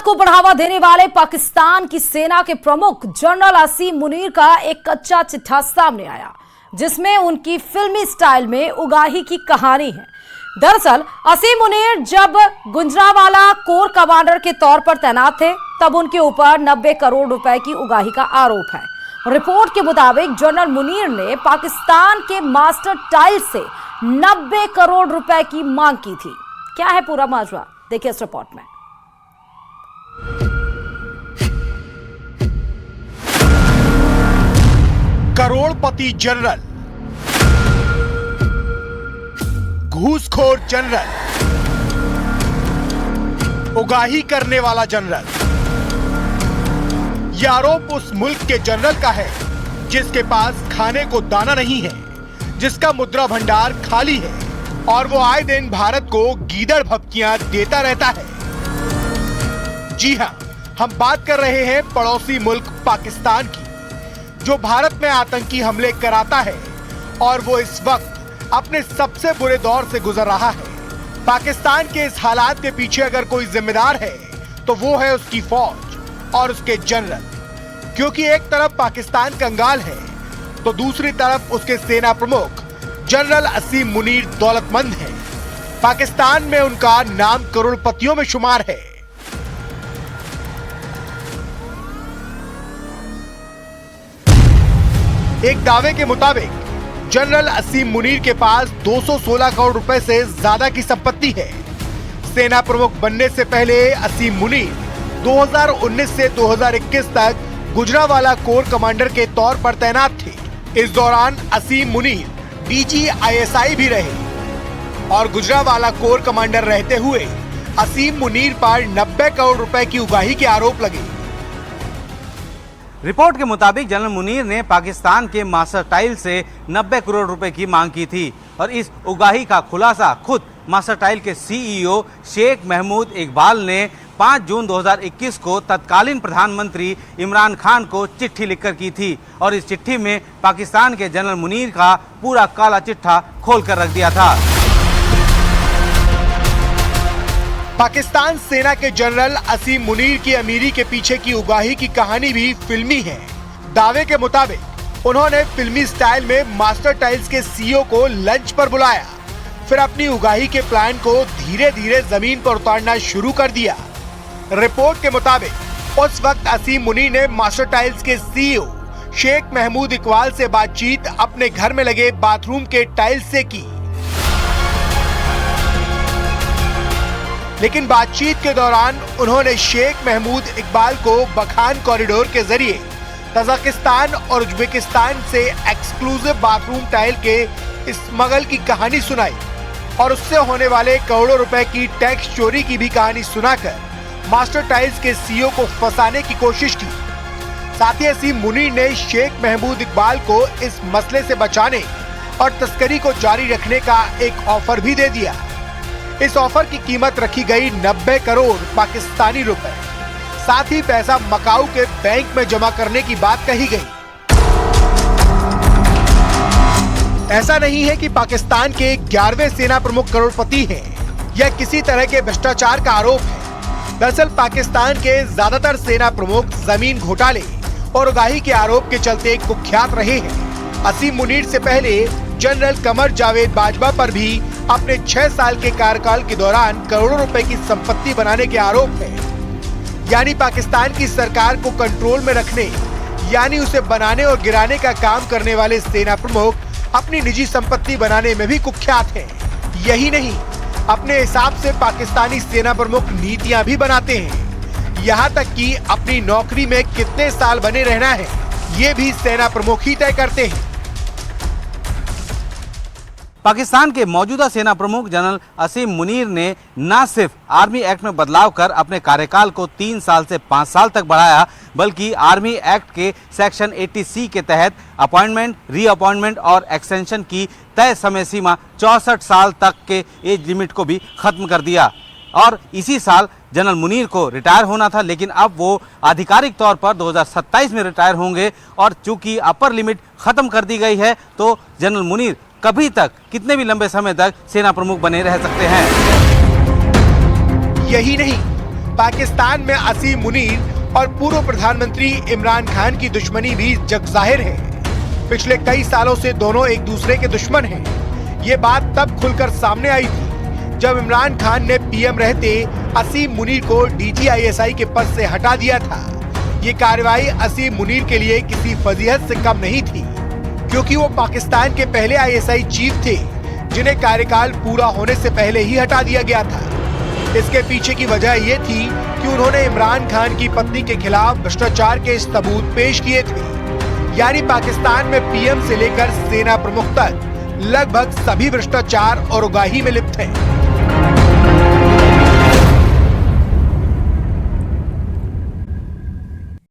को बढ़ावा देने वाले पाकिस्तान की सेना के प्रमुख जनरल असीम मुनीर का एक कच्चा चिट्ठा सामने आया, जिसमें उनकी फिल्मी स्टाइल में उगाही की कहानी है। दरअसल असीम मुनीर जब गुजरांवाला कोर कमांडर के तौर पर तैनात थे, तब उनके ऊपर 90 करोड़ रुपए की उगाही का आरोप है। रिपोर्ट के मुताबिक जनरल मुनीर ने पाकिस्तान के मास्टर टाइल से 90 करोड़ रुपए की मांग की थी। क्या है पूरा माजरा, देखिए इस रिपोर्ट में। करोड़पति जनरल, घूसखोर जनरल, उगाही करने वाला जनरल। यह आरोप उस मुल्क के जनरल का है जिसके पास खाने को दाना नहीं है, जिसका मुद्रा भंडार खाली है और वो आए दिन भारत को गीदड़ भपकियां देता रहता है। जी हां, हम बात कर रहे हैं पड़ोसी मुल्क पाकिस्तान की, जो भारत में आतंकी हमले कराता है और वो इस वक्त अपने सबसे बुरे दौर से गुजर रहा है। पाकिस्तान के इस हालात के पीछे अगर कोई जिम्मेदार है तो वो है उसकी फौज और उसके जनरल, क्योंकि एक तरफ पाकिस्तान कंगाल है तो दूसरी तरफ उसके सेना प्रमुख जनरल असीम मुनीर दौलतमंद है। पाकिस्तान में उनका नाम करोड़पतियों में शुमार है। एक दावे के मुताबिक जनरल असीम मुनीर के पास 216 करोड़ रुपए से ज्यादा की संपत्ति है। सेना प्रमुख बनने से पहले असीम मुनीर 2019 से 2021 तक गुजरांवाला कोर कमांडर के तौर पर तैनात थे। इस दौरान असीम मुनीर DGISI भी रहे और गुजरांवाला कोर कमांडर रहते हुए असीम मुनीर पर 90 करोड़ रुपए की उगाही के आरोप लगे। रिपोर्ट के मुताबिक जनरल मुनीर ने पाकिस्तान के मास्टर टाइल से 90 करोड़ रुपए की मांग की थी और इस उगाही का खुलासा खुद मास्टर टाइल के CEO शेख महमूद इकबाल ने 5 जून 2021 को तत्कालीन प्रधानमंत्री इमरान खान को चिट्ठी लिखकर की थी और इस चिट्ठी में पाकिस्तान के जनरल मुनीर का पूरा काला चिट्ठा खोलकर रख दिया था। पाकिस्तान सेना के जनरल असीम मुनीर की अमीरी के पीछे की उगाही की कहानी भी फिल्मी है। दावे के मुताबिक उन्होंने फिल्मी स्टाइल में मास्टर टाइल्स के CEO को लंच पर बुलाया, फिर अपनी उगाही के प्लान को धीरे धीरे जमीन पर उतारना शुरू कर दिया। रिपोर्ट के मुताबिक उस वक्त असीम मुनीर ने मास्टर टाइल्स के CEO शेख महमूद इकबाल से बातचीत अपने घर में लगे बाथरूम के टाइल्स से की, लेकिन बातचीत के दौरान उन्होंने शेख महमूद इकबाल को बखान कॉरिडोर के जरिए तजाकिस्तान और उज्बेकिस्तान से एक्सक्लूसिव बाथरूम टाइल के स्मगल की कहानी सुनाई और उससे होने वाले करोड़ों रुपए की टैक्स चोरी की भी कहानी सुनाकर मास्टर टाइल्स के CEO को फंसाने की कोशिश की। साथ ही असीम मुनीर ने शेख महमूद इकबाल को इस मसले से बचाने और तस्करी को जारी रखने का एक ऑफर भी दे दिया। इस ऑफर की कीमत रखी गई 90 करोड़ पाकिस्तानी रुपए। साथ ही पैसा मकाऊ के बैंक में जमा करने की बात कही गई। ऐसा नहीं है कि पाकिस्तान के 11वें सेना प्रमुख करोड़पति हैं या किसी तरह के भ्रष्टाचार का आरोप है। दरअसल पाकिस्तान के ज्यादातर सेना प्रमुख जमीन घोटाले और उगाही के आरोप के चलते कुख्यात रहे हैं। असीम मुनीर से पहले जनरल कमर जावेद बाजवा पर भी अपने 6 साल के कार्यकाल के दौरान करोड़ों रुपए की संपत्ति बनाने के आरोप है। यानी पाकिस्तान की सरकार को कंट्रोल में रखने यानी उसे बनाने और गिराने का काम करने वाले सेना प्रमुख अपनी निजी संपत्ति बनाने में भी कुख्यात हैं। यही नहीं, अपने हिसाब से पाकिस्तानी सेना प्रमुख नीतियां भी बनाते हैं। यहाँ तक कि अपनी नौकरी में कितने साल बने रहना है ये भी सेना प्रमुख ही तय करते हैं। पाकिस्तान के मौजूदा सेना प्रमुख जनरल असीम मुनीर ने न सिर्फ आर्मी एक्ट में बदलाव कर अपने कार्यकाल को 3 साल से 5 साल तक बढ़ाया, बल्कि आर्मी एक्ट के सेक्शन 80C के तहत अपॉइंटमेंट, रीअपॉइंटमेंट और एक्सटेंशन की तय समय सीमा 64 साल तक के एज लिमिट को भी खत्म कर दिया। और इसी साल जनरल मुनीर को रिटायर होना था, लेकिन अब वो आधिकारिक तौर पर 2027 में रिटायर होंगे और चूंकि अपर लिमिट खत्म कर दी गई है तो जनरल मुनीर कभी तक, कितने भी लंबे समय तक सेना प्रमुख बने रह सकते हैं। यही नहीं, पाकिस्तान में असीम मुनीर और पूर्व प्रधानमंत्री इमरान खान की दुश्मनी भी जगजाहिर है। पिछले कई सालों से दोनों एक दूसरे के दुश्मन हैं। ये बात तब खुलकर सामने आई थी जब इमरान खान ने पीएम रहते असीम मुनीर को DGISI के पद से हटा दिया था। ये कार्रवाई असीम मुनीर के लिए किसी फजीहत से कम नहीं थी, क्योंकि वो पाकिस्तान के पहले ISI चीफ थे जिन्हें कार्यकाल पूरा होने से पहले ही हटा दिया गया था। इसके पीछे की वजह ये थी कि उन्होंने इमरान खान की पत्नी के खिलाफ भ्रष्टाचार के सबूत पेश किए थे। यानी पाकिस्तान में पीएम से लेकर सेना प्रमुख तक लगभग सभी भ्रष्टाचार और उगाही में लिप्त हैं।